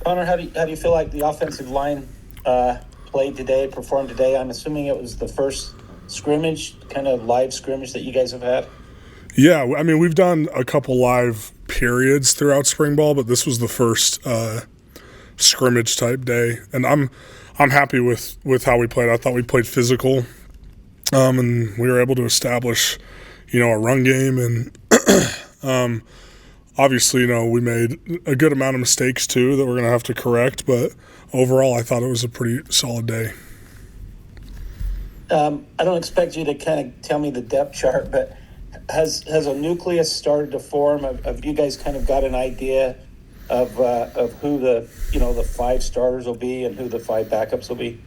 Connor, how do you feel like the offensive line performed today? I'm assuming it was the first scrimmage, kind of live scrimmage that you guys have had. Yeah, I mean, we've done a couple live periods throughout spring ball, but this was the first scrimmage type day, and I'm happy with how we played. I thought we played physical, and we were able to establish, a run game, and obviously, we made a good amount of mistakes too that we're going to have to correct, but overall, I thought it was a pretty solid day. I don't expect you to kind of tell me the depth chart, but has a nucleus started to form? Have you guys kind of got an idea of who the 5 starters will be and who the 5 backups will be?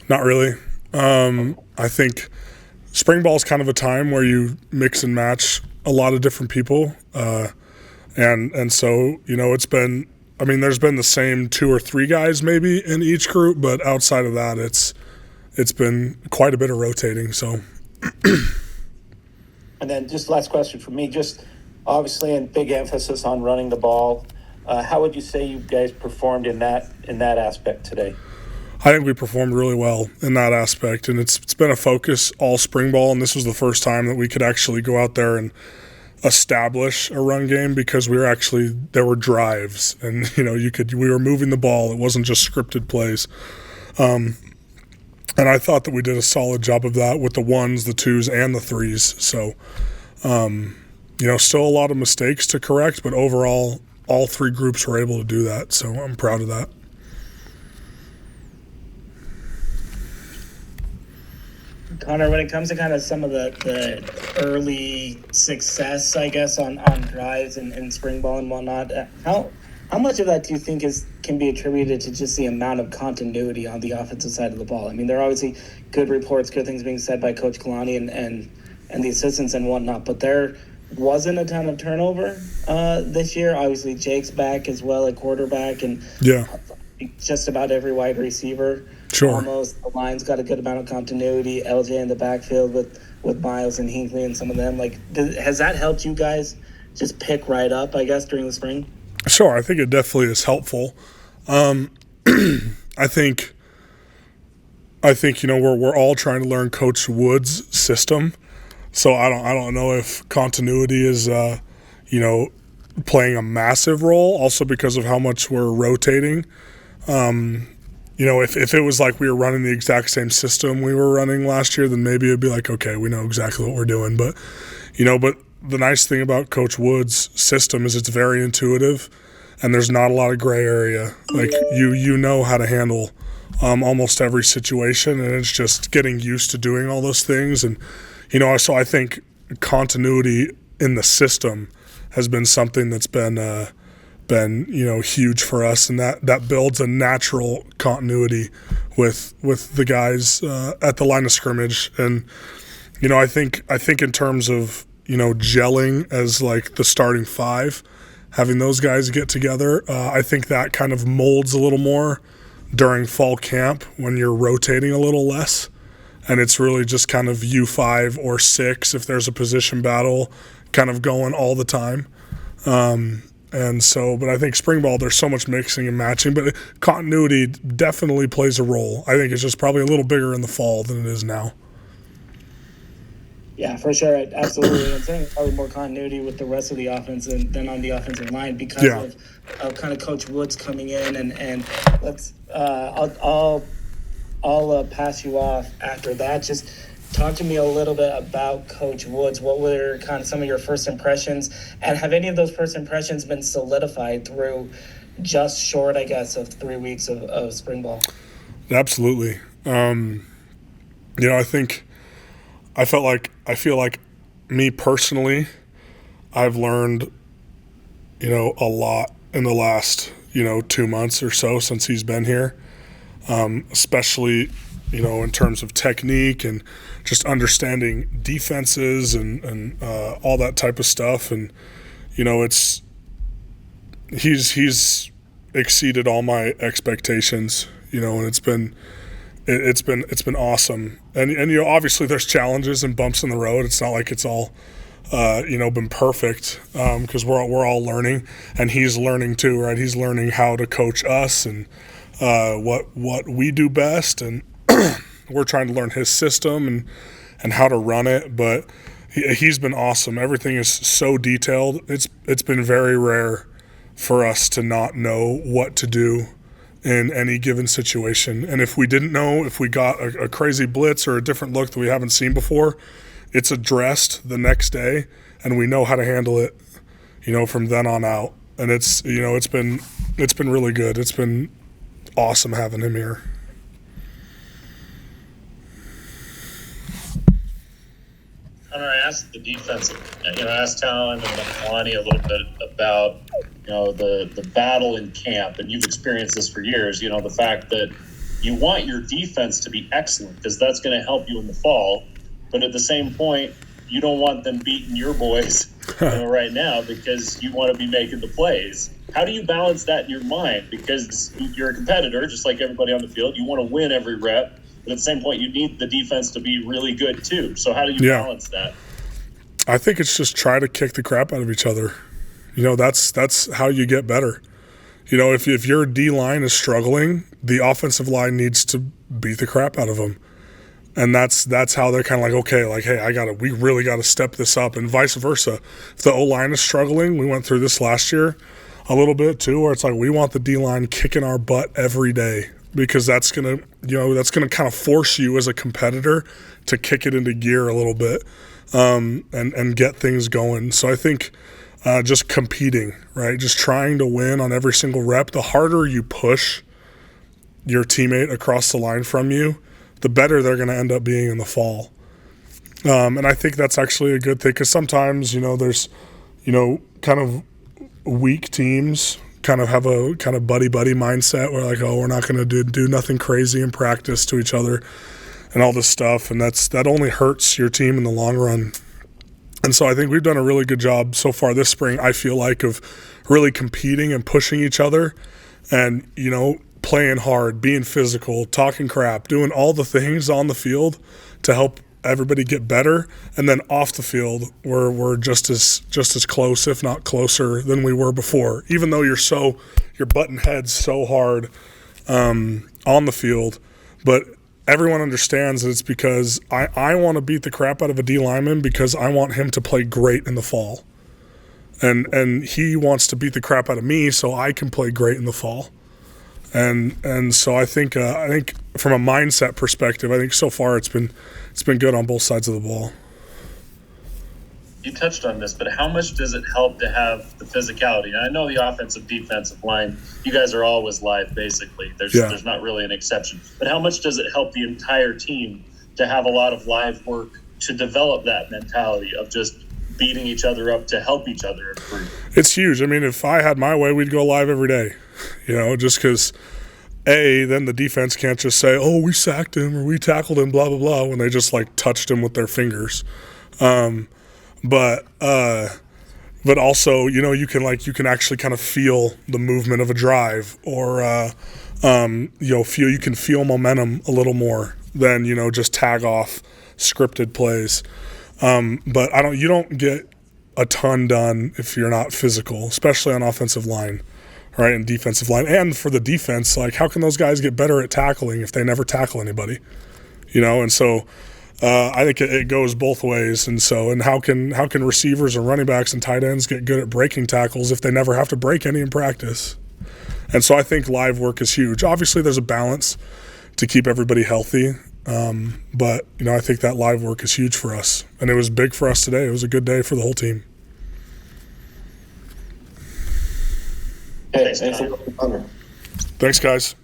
Not really. I think spring ball is kind of a time where you mix and match a lot of different people, and so it's been. I mean, there's been the same 2 or 3 guys maybe in each group, but outside of that, it's been quite a bit of rotating. So. And then just last question for me, just obviously a big emphasis on running the ball. How would you say you guys performed in that aspect today? I think we performed really well in that aspect, and it's been a focus all spring ball, and this was the first time that we could actually go out there and establish a run game because there were drives, and we were moving the ball. It wasn't just scripted plays. And I thought that we did a solid job of that with the 1s, the 2s, and the 3s. So, still a lot of mistakes to correct, but overall, all 3 groups were able to do that. So I'm proud of that. Connor, when it comes to kind of some of the early success, I guess, on drives and spring ball and whatnot, how much of that do you think can be attributed to just the amount of continuity on the offensive side of the ball? I mean, there are obviously good reports, good things being said by Coach Kalani and the assistants and whatnot, but there wasn't a ton of turnover this year. Obviously, Jake's back as well at quarterback, and just about every wide receiver. Sure. Almost. The line's got a good amount of continuity. LJ in the backfield with Miles and Hinckley and some of them. Has that helped you guys just pick right up, I guess, during the spring? Sure, I think it definitely is helpful. I think we're all trying to learn Coach Wood's system, so I don't know if continuity is playing a massive role. Also because of how much we're rotating. If it was like we were running the exact same system we were running last year, then maybe it'd be like, okay, we know exactly what we're doing. But the nice thing about Coach Wood's system is it's very intuitive, and there's not a lot of gray area. Like you know how to handle almost every situation, and it's just getting used to doing all those things. And so I think continuity in the system has been something that's been huge for us, and that builds a natural continuity with the guys at the line of scrimmage. And I think in terms of gelling as like the starting 5, having those guys get together, I think that kind of molds a little more during fall camp when you're rotating a little less, and it's really just kind of you 5 or 6 if there's a position battle kind of going all the time. But I think spring ball, there's so much mixing and matching, but continuity definitely plays a role. I think it's just probably a little bigger in the fall than it is now. Yeah, for sure. Absolutely. I'm saying probably more continuity with the rest of the offense than on the offensive line because of kind of Coach Woods coming in and let's I'll pass you off after that. Just talk to me a little bit about Coach Woods. What were kind of some of your first impressions, and have any of those first impressions been solidified through just short, I guess, of 3 weeks of spring ball? Absolutely. I feel like me personally, I've learned, a lot in the last, 2 months or so since he's been here, especially, in terms of technique and just understanding defenses and all that type of stuff. And, he's exceeded all my expectations, and it's been awesome. And obviously there's challenges and bumps in the road. It's not like it's all been perfect because we're all learning, and he's learning too, right? He's learning how to coach us and what we do best, and we're trying to learn his system and how to run it. But he's been awesome. Everything is so detailed. It's been very rare for us to not know what to do in any given situation. And if we didn't know, if we got a crazy blitz or a different look that we haven't seen before, it's addressed the next day, and we know how to handle it, from then on out. And it's been really good. It's been awesome having him here. Hunter, I asked the defensive, I asked Talon and Lonnie a little bit about, the battle in camp, and you've experienced this for years, the fact that you want your defense to be excellent because that's going to help you in the fall. But at the same point, you don't want them beating your boys right now because you want to be making the plays. How do you balance that in your mind? Because you're a competitor, just like everybody on the field. You want to win every rep. But at the same point, you need the defense to be really good too. So how do you balance that? I think it's just try to kick the crap out of each other. That's how you get better. If your D-line is struggling, the offensive line needs to beat the crap out of them. And that's how they're kind of like, okay, like, hey, we really got to step this up, and vice versa. If the O-line is struggling, we went through this last year a little bit too, where it's like we want the D-line kicking our butt every day, because that's gonna kind of force you as a competitor to kick it into gear a little bit, and get things going. So I think just competing, right, just trying to win on every single rep. The harder you push your teammate across the line from you, the better they're going to end up being in the fall. And I think that's actually a good thing, because sometimes, there's, kind of weak teams kind of have a kind of buddy-buddy mindset where like, oh, we're not going to do nothing crazy in practice to each other and all this stuff. And that only hurts your team in the long run. And so I think we've done a really good job so far this spring, I feel like, of really competing and pushing each other and, playing hard, being physical, talking crap, doing all the things on the field to help everybody get better. And then off the field, we're just as close, if not closer, than we were before. Even though you're butting heads so hard on the field, but everyone understands that it's because I want to beat the crap out of a D lineman because I want him to play great in the fall, and he wants to beat the crap out of me so I can play great in the fall. And so I think from a mindset perspective, I think so far it's been good on both sides of the ball. You touched on this, but how much does it help to have the physicality? And I know the offensive, defensive line, you guys are always live, basically. There's not really an exception. But how much does it help the entire team to have a lot of live work to develop that mentality of just beating each other up to help each other improve? It's huge. I mean, if I had my way, we'd go live every day. Just because, then the defense can't just say, oh, we sacked him or we tackled him, blah, blah, blah, when they just, touched him with their fingers. But also, you can actually kind of feel the movement of a drive, or, you can feel momentum a little more than, just tag off scripted plays. But you don't get a ton done if you're not physical, especially on offensive line. Right, and defensive line. And for the defense, how can those guys get better at tackling if they never tackle anybody? And so I think it goes both ways. And how can receivers and running backs and tight ends get good at breaking tackles if they never have to break any in practice? And so I think live work is huge. Obviously, there's a balance to keep everybody healthy. But I think that live work is huge for us. And it was big for us today. It was a good day for the whole team. Hey, thanks for coming. Thanks, guys.